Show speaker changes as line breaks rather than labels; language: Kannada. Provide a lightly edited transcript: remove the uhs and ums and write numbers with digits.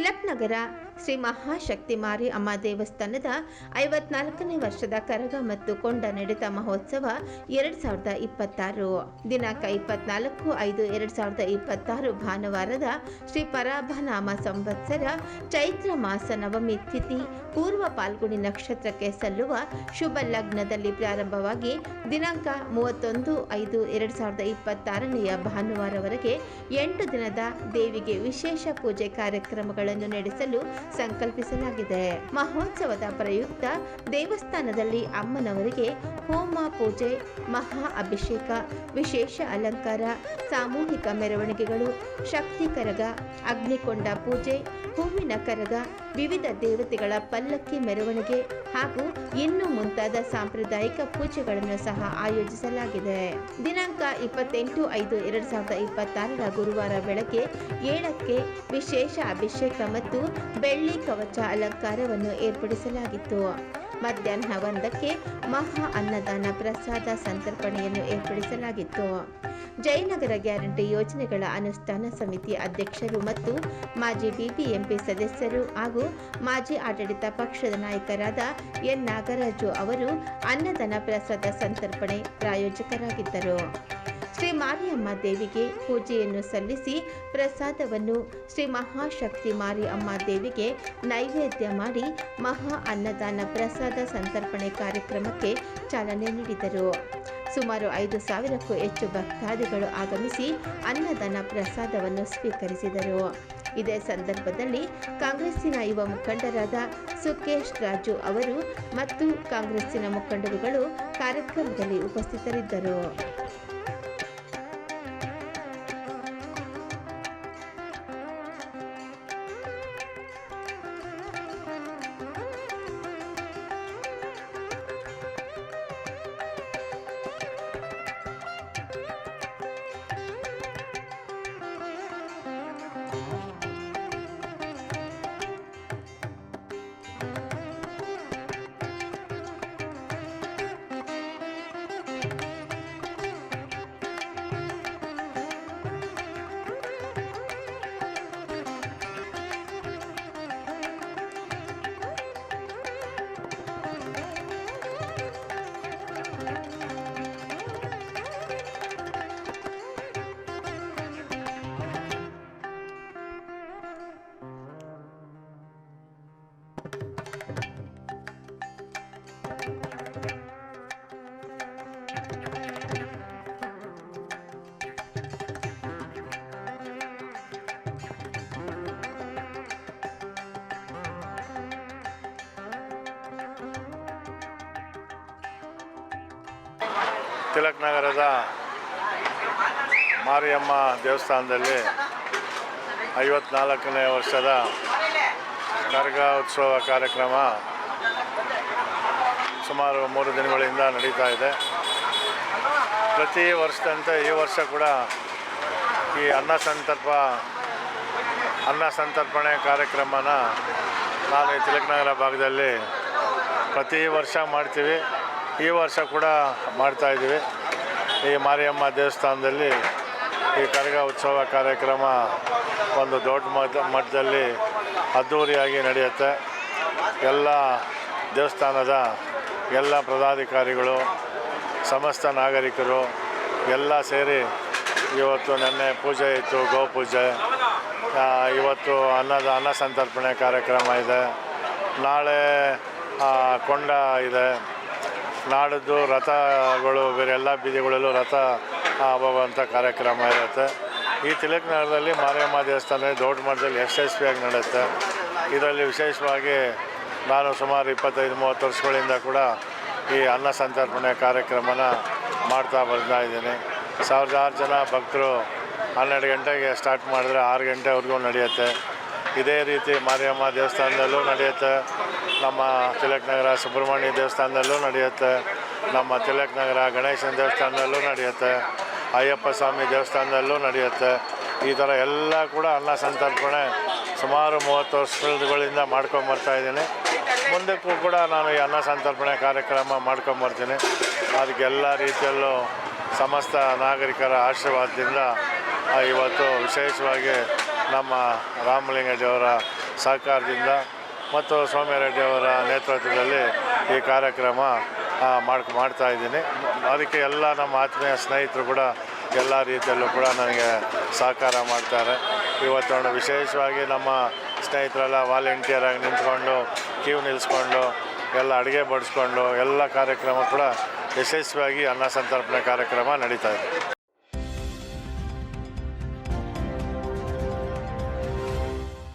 ತಿಲಕ್ ನಗರ ಶ್ರೀ ಮಹಾಶಕ್ತಿ ಮಾರಿ ಅಮ್ಮ ದೇವಸ್ಥಾನದ 54ನೇ ವರ್ಷದ ಕರಗ ಮತ್ತು ಕೊಂಡ ನಡೆತ ಮಹೋತ್ಸವ 2026 ದಿನಾಂಕ 24/5/2026 ಭಾನುವಾರದ ಶ್ರೀ ಪರಾಭನಾಮ ಸಂವತ್ಸರ ಚೈತ್ರ ಮಾಸ ನವಮಿ ತಿಥಿ ಪೂರ್ವ ಪಾಲ್ಗುಣಿ ನಕ್ಷತ್ರಕ್ಕೆ ಸಲ್ಲುವ ಶುಭ ಲಗ್ನದಲ್ಲಿ ಪ್ರಾರಂಭವಾಗಿ ದಿನಾಂಕ 31/5/2026 ಭಾನುವಾರವರೆಗೆ 8 ದಿನದ ದೇವಿಗೆ ವಿಶೇಷ ಪೂಜೆ ಕಾರ್ಯಕ್ರಮಗಳನ್ನು ನಡೆಸಲು ಸಂಕಲ್ಪಿಸಲಾಗಿದೆ. ಮಹೋತ್ಸವದ ಪ್ರಯುಕ್ತ ದೇವಸ್ಥಾನದಲ್ಲಿ ಅಮ್ಮನವರಿಗೆ ಹೋಮ ಪೂಜೆ, ಮಹಾ ಅಭಿಷೇಕ, ವಿಶೇಷ ಅಲಂಕಾರ, ಸಾಮೂಹಿಕ ಮೆರವಣಿಗೆಗಳು, ಶಕ್ತಿ ಕರಗ, ಅಗ್ನಿಕೊಂಡ ಪೂಜೆ, ಹೂವಿನ ಕರಗ, ವಿವಿಧ ದೇವತೆಗಳ ಪಲ್ಲಕ್ಕಿ ಮೆರವಣಿಗೆ ಹಾಗೂ ಇನ್ನು ಮುಂತಾದ ಸಾಂಪ್ರದಾಯಿಕ ಪೂಜೆಗಳನ್ನು ಸಹ ಆಯೋಜಿಸಲಾಗಿದೆ. ದಿನಾಂಕ 28/5/2026 ಗುರುವಾರ ಬೆಳಗ್ಗೆ 7ಕ್ಕೆ ವಿಶೇಷ ಅಭಿಷೇಕ ಮತ್ತು ಬೆಳ್ಳಿ ಕವಚ ಅಲಂಕಾರವನ್ನು ಏರ್ಪಡಿಸಲಾಗಿತ್ತು. ಮಧ್ಯಾಹ್ನ 1ಕ್ಕೆ ಮಹಾ ಅನ್ನದಾನ ಪ್ರಸಾದ ಸಂತರ್ಪಣೆಯನ್ನು ಏರ್ಪಡಿಸಲಾಗಿತ್ತು. ಜಯನಗರ ಗ್ಯಾರಂಟಿ ಯೋಜನೆಗಳ ಅನುಷ್ಠಾನ ಸಮಿತಿ ಅಧ್ಯಕ್ಷರು ಮತ್ತು ಮಾಜಿ ಬಿಬಿಎಂಪಿ ಸದಸ್ಯರು ಹಾಗೂ ಮಾಜಿ ಆಡಳಿತ ಪಕ್ಷದ ನಾಯಕರಾದ ಎನ್ ನಾಗರಾಜು ಅವರು ಅನ್ನದಾನ ಪ್ರಸಾದ ಸಂತರ್ಪಣೆ ಪ್ರಾಯೋಜಕರಾಗಿದ್ದರು. ಶ್ರೀ ಮಾರಿಯಮ್ಮ ದೇವಿಗೆ ಪೂಜೆಯನ್ನು ಸಲ್ಲಿಸಿ ಪ್ರಸಾದವನ್ನು ಶ್ರೀ ಮಹಾಶಕ್ತಿ ಮಾರಿ ಅಮ್ಮ ದೇವಿಗೆ ನೈವೇದ್ಯ ಮಾಡಿ ಮಹಾ ಅನ್ನದಾನ ಪ್ರಸಾದ ಸಂತರ್ಪಣೆ ಕಾರ್ಯಕ್ರಮಕ್ಕೆ ಚಾಲನೆ ನೀಡಿದರು. ಸುಮಾರು 5,000ಕ್ಕೂ ಹೆಚ್ಚು ಭಕ್ತಾದಿಗಳು ಆಗಮಿಸಿ ಅನ್ನದಾನ ಪ್ರಸಾದವನ್ನು ಸ್ವೀಕರಿಸಿದರು. ಇದೇ ಸಂದರ್ಭದಲ್ಲಿ ಕಾಂಗ್ರೆಸ್ಸಿನ ಯುವ ಮುಖಂಡರಾದ ಸುಕೇಶ್ ರಾಜು ಅವರು ಮತ್ತು ಕಾಂಗ್ರೆಸ್ಸಿನ ಮುಖಂಡರುಗಳು ಕಾರ್ಯಕ್ರಮದಲ್ಲಿ ಉಪಸ್ಥಿತರಿದ್ದರು.
ತಿಲಕ್ ನಗರದ ಮಾರಿಯಮ್ಮ ದೇವಸ್ಥಾನದಲ್ಲಿ 54ನೇ ವರ್ಷದ ಕರಗ ಉತ್ಸವ ಕಾರ್ಯಕ್ರಮ ಸುಮಾರು 3 ದಿನಗಳಿಂದ ನಡೀತಾ ಇದೆ. ಪ್ರತಿ ವರ್ಷದಂತೆ ಈ ವರ್ಷ ಕೂಡ ಈ ಅನ್ನ ಸಂತರ್ಪಣೆ ಕಾರ್ಯಕ್ರಮನ ನಾನು ಈ ತಿಲಕ್ ನಗರ ಭಾಗದಲ್ಲಿ ಪ್ರತಿ ವರ್ಷ ಮಾಡ್ತೀವಿ. ಈ ವರ್ಷ ಕೂಡ ಮಾಡ್ತಾಯಿದ್ದೀವಿ. ಈ ಮಾರಿಯಮ್ಮ ದೇವಸ್ಥಾನದಲ್ಲಿ ಈ ಕರಗ ಉತ್ಸವ ಕಾರ್ಯಕ್ರಮ ಒಂದು ದೊಡ್ಡ ಮಟ್ಟದಲ್ಲಿ ಅದ್ಧೂರಿಯಾಗಿ ನಡೆಯುತ್ತೆ. ಎಲ್ಲ ದೇವಸ್ಥಾನದ ಎಲ್ಲ ಪದಾಧಿಕಾರಿಗಳು, ಸಮಸ್ತ ನಾಗರಿಕರು ಎಲ್ಲ ಸೇರಿ ಇವತ್ತು ನೆನ್ನೆ ಪೂಜೆ ಇತ್ತು, ಗೋಪೂಜೆ. ಇವತ್ತು ಅನ್ನ ಸಂತರ್ಪಣೆ ಕಾರ್ಯಕ್ರಮ ಇದೆ. ನಾಳೆ ಕೊಂಡ ಇದೆ. ನಾಡಿದ್ದು ರಥಗಳು ಬೇರೆ ಎಲ್ಲ ಬೀದಿಗಳಲ್ಲೂ ರಥ ಹೋಗುವಂಥ ಕಾರ್ಯಕ್ರಮ ಇರುತ್ತೆ. ಈ ತಿಲಕ್ ನಗರದಲ್ಲಿ ಮಾರಿಯಮ್ಮ ದೇವಸ್ಥಾನ ದೊಡ್ಡ ಮಟ್ಟದಲ್ಲಿ ಯಶಸ್ವಿಯಾಗಿ ನಡೆಯುತ್ತೆ. ಇದರಲ್ಲಿ ವಿಶೇಷವಾಗಿ ನಾನು ಸುಮಾರು 25-30 ವರ್ಷಗಳಿಂದ ಕೂಡ ಈ ಅನ್ನ ಸಂತರ್ಪಣೆ ಕಾರ್ಯಕ್ರಮನ ಮಾಡ್ತಾ ಬರ್ತಾ ಇದ್ದೀನಿ. 1,000 ಜನ ಭಕ್ತರು 12 ಗಂಟೆಗೆ ಸ್ಟಾರ್ಟ್ ಮಾಡಿದ್ರೆ 6 ಗಂಟೆವರೆಗೂ ನಡೆಯುತ್ತೆ. ಇದೇ ರೀತಿ ಮಾರಿಯಮ್ಮ ದೇವಸ್ಥಾನದಲ್ಲೂ ನಡೆಯುತ್ತೆ. ನಮ್ಮ ತಿಲಕ್ ನಗರ ಸುಬ್ರಹ್ಮಣ್ಯ ದೇವಸ್ಥಾನದಲ್ಲೂ ನಡೆಯುತ್ತೆ. ನಮ್ಮ ತಿಲಕ್ ನಗರ ಗಣೇಶನ ದೇವಸ್ಥಾನದಲ್ಲೂ ನಡೆಯುತ್ತೆ. ಅಯ್ಯಪ್ಪ ಸ್ವಾಮಿ ದೇವಸ್ಥಾನದಲ್ಲೂ ನಡೆಯುತ್ತೆ. ಈ ಥರ ಎಲ್ಲ ಕೂಡ ಅನ್ನ ಸಂತರ್ಪಣೆ ಸುಮಾರು 30 ವರ್ಷಗಳಿಂದ ಮಾಡ್ಕೊಂಬರ್ತಾಯಿದ್ದೀನಿ. ಮುಂದಕ್ಕೂ ಕೂಡ ನಾನು ಈ ಅನ್ನ ಸಂತರ್ಪಣೆ ಕಾರ್ಯಕ್ರಮ ಮಾಡ್ಕೊಂಬರ್ತೀನಿ. ಅದಕ್ಕೆಲ್ಲ ರೀತಿಯಲ್ಲೂ ಸಮಸ್ತ ನಾಗರಿಕರ ಆಶೀರ್ವಾದದಿಂದ ಇವತ್ತು ವಿಶೇಷವಾಗಿ ನಮ್ಮ ರಾಮಲಿಂಗದೇವರ ಸಹಕಾರದಿಂದ ಮತ್ತು ಸೌಮ್ಯರೆಡ್ಡಿ ಅವರ ನೇತೃತ್ವದಲ್ಲಿ ಈ ಕಾರ್ಯಕ್ರಮ ಮಾಡ್ತಾಯಿದ್ದೀನಿ. ಅದಕ್ಕೆ ಎಲ್ಲ ನಮ್ಮ ಆತ್ಮೀಯ ಸ್ನೇಹಿತರು ಕೂಡ ಎಲ್ಲ ರೀತಿಯಲ್ಲೂ ಕೂಡ ನನಗೆ ಸಹಕಾರ ಮಾಡ್ತಾರೆ. ಇವತ್ತು ವಿಶೇಷವಾಗಿ ನಮ್ಮ ಸ್ನೇಹಿತರೆಲ್ಲ ವಾಲಂಟಿಯರ್ ಆಗಿ ನಿಂತ್ಕೊಂಡು ಕ್ಯೂ ನಿಲ್ಲಿಸ್ಕೊಂಡು ಎಲ್ಲ ಅಡುಗೆ ಬಡಿಸ್ಕೊಂಡು ಎಲ್ಲ ಕಾರ್ಯಕ್ರಮ ಕೂಡ ಯಶಸ್ವಿಯಾಗಿ ಅನ್ನ ಸಂತರ್ಪಣೆ ಕಾರ್ಯಕ್ರಮ ನಡೀತಾ ಇದೆ.